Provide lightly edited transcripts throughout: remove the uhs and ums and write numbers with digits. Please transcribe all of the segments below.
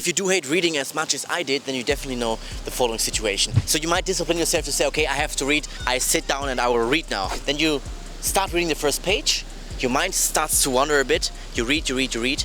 you do hate reading as much as I did, then you definitely know the following situation. So you might discipline yourself to say, okay, I have to read, I sit down and I will read now. Then you start reading the first page, your mind starts to wander a bit, you read,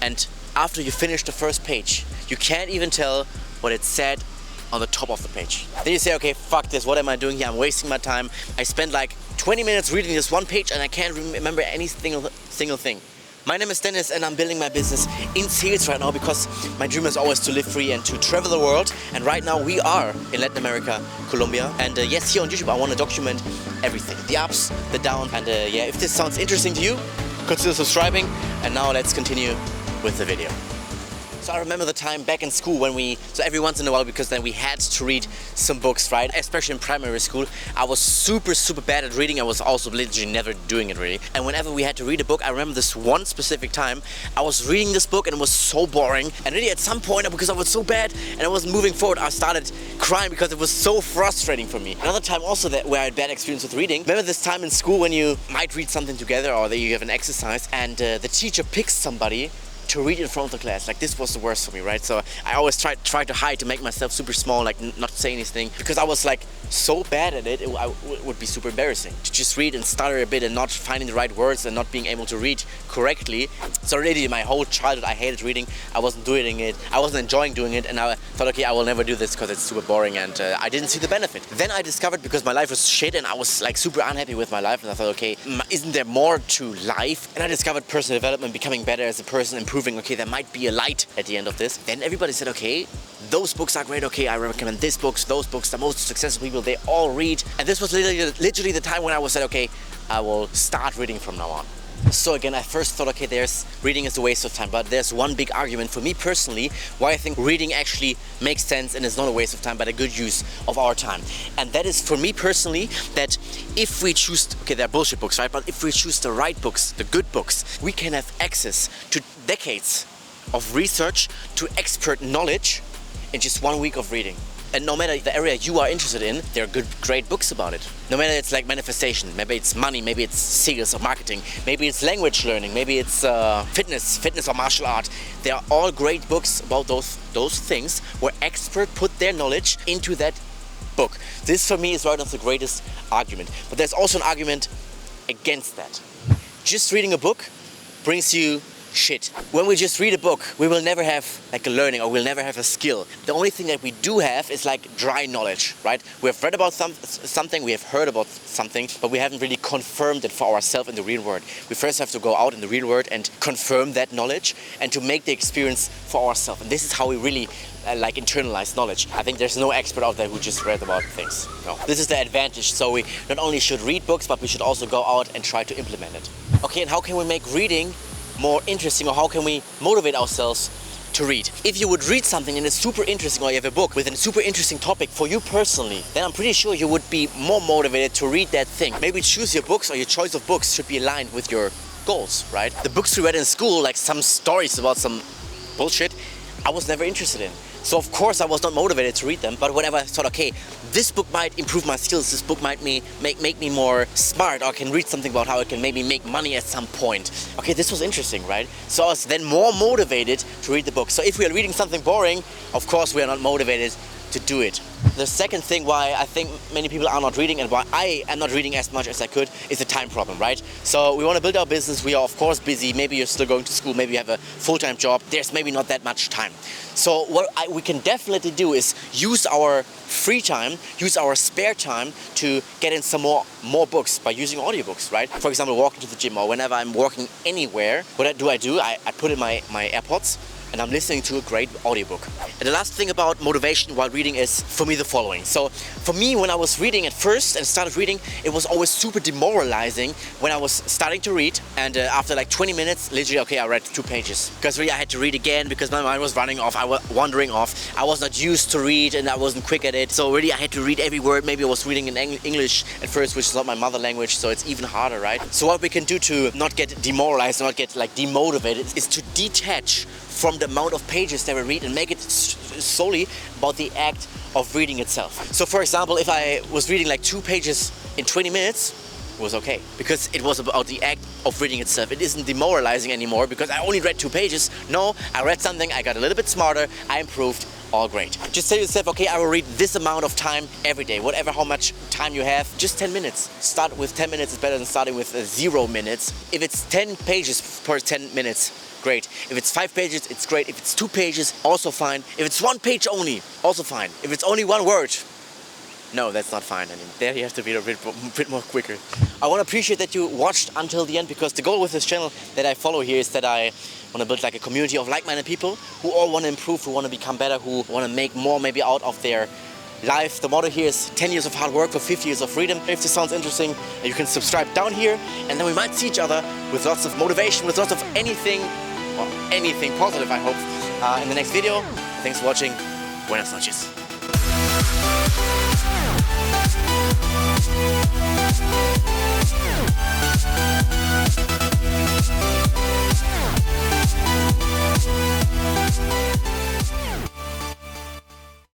and after you finish the first page, you can't even tell what it said on the top of the page. Then you say, okay, fuck this, what am I doing here? I'm wasting my time. I spent like 20 minutes reading this one page and I can't remember any single thing. My name is Dennis and I'm building my business in sales right now because my dream is always to live free and to travel the world. And right now we are in Latin America, Colombia. And yes, here on YouTube I want to document everything. The ups, the downs. And yeah, if this sounds interesting to you, consider subscribing. And now let's continue with the video. So I remember the time back in school when so every once in a while, because then we had to read some books, right? Especially in primary school, I was super bad at reading. I was also literally never doing it really. And whenever we had to read a book, I remember this one specific time, I was reading this book and it was so boring. And really at some point, because I was so bad and I wasn't moving forward, I started crying because it was so frustrating for me. Another time also where I had bad experience with reading. Remember this time in school when you might read something together or that you have an exercise and the teacher picks somebody to read in front of the class. Like, this was the worst for me, right? So I always tried to hide, to make myself super small, like not say anything, because I was like so bad at it, it would be super embarrassing to just read and stutter a bit and not finding the right words and not being able to read correctly. So really my whole childhood I hated reading. I wasn't doing it, I wasn't enjoying doing it, and I thought, okay, I will never do this because it's super boring, and I didn't see the benefit. Then I discovered, because my life was shit and I was like super unhappy with my life, and I thought, okay, isn't there more to life? And I discovered personal development, becoming better as a person, improving. Okay, there might be a light at the end of this. Then everybody said, okay, those books are great, okay, I recommend these books, those books, the most successful people, they all read. And this was literally the time when I was said, okay, I will start reading from now on. So again, I first thought, okay, reading is a waste of time, but there's one big argument for me personally why I think reading actually makes sense and is not a waste of time, but a good use of our time. And that is, for me personally, that if we choose, okay, they're bullshit books, right? But if we choose the right books, the good books, we can have access to decades of research, to expert knowledge in just 1 week of reading. And no matter the area you are interested in, there are great books about it. No matter it's like manifestation, maybe it's money, maybe it's sales or marketing, maybe it's language learning, maybe it's fitness or martial art. They are all great books about those things where experts put their knowledge into that book. This for me is one of the greatest arguments. But there's also an argument against that. Just reading a book brings you shit. When we just read a book, we will never have like a learning, or we'll never have a skill. The only thing that we do have is like dry knowledge, right? We have read about something, we have heard about something, but we haven't really confirmed it for ourselves in the real world. We first have to go out in the real world and confirm that knowledge and to make the experience for ourselves. And this is how we really like internalize knowledge. I think there's no expert out there who just read about things. No. This is the advantage. So we not only should read books, but we should also go out and try to implement it. Okay, and how can we make reading more interesting, or how can we motivate ourselves to read? If you would read something and it's super interesting, or you have a book with a super interesting topic for you personally, then I'm pretty sure you would be more motivated to read that thing. Maybe choose your books, or your choice of books should be aligned with your goals, right? The books we read in school, like some stories about some bullshit, I was never interested in. So of course I was not motivated to read them, but whenever I thought, okay, this book might improve my skills, this book might make me more smart, or I can read something about how I can maybe make money at some point. Okay, this was interesting, right? So I was then more motivated to read the book. So if we are reading something boring, of course we are not motivated to do it. The second thing why I think many people are not reading, and why I am not reading as much as I could, is the time problem, right? So we want to build our business, we are of course busy, maybe you're still going to school, maybe you have a full-time job, there's maybe not that much time. So what we can definitely do is use our free time, use our spare time to get in some more books by using audiobooks, right? For example, walking to the gym, or whenever I'm walking anywhere, what do? I put in my AirPods, and I'm listening to a great audiobook. And the last thing about motivation while reading is, for me, the following. So for me, when I was reading at first and started reading, it was always super demoralizing when I was starting to read, and after like 20 minutes, literally, okay, I read 2 pages. Because really I had to read again because my mind was running off, I was wandering off. I was not used to read and I wasn't quick at it. So really I had to read every word. Maybe I was reading in English at first, which is not my mother language, so it's even harder, right? So what we can do to not get demoralized, not get like demotivated, is to detach from the amount of pages that we read and make it solely about the act of reading itself. So for example, if I was reading like 2 pages in 20 minutes, it was okay. Because it was about the act of reading itself. It isn't demoralizing anymore because I only read 2 pages. No, I read something, I got a little bit smarter, I improved, all great. Just tell yourself, okay, I will read this amount of time every day, whatever how much time you have, just 10 minutes. Start with 10 minutes is better than starting with 0 minutes. If it's 10 pages per 10 minutes, great. If it's 5 pages, it's great. If it's 2 pages, also fine. If it's 1 page only, also fine. If it's only 1 word, no, that's not fine. I mean, there you have to be a bit more quicker. I want to appreciate that you watched until the end, because the goal with this channel that I follow here is that I want to build like a community of like-minded people who all want to improve, who want to become better, who want to make more maybe out of their life. The motto here is 10 years of hard work for 50 years of freedom. If this sounds interesting, you can subscribe down here, and then we might see each other with lots of motivation, with lots of anything, well, anything positive, I hope, in the next video. Thanks for watching. Buenas noches.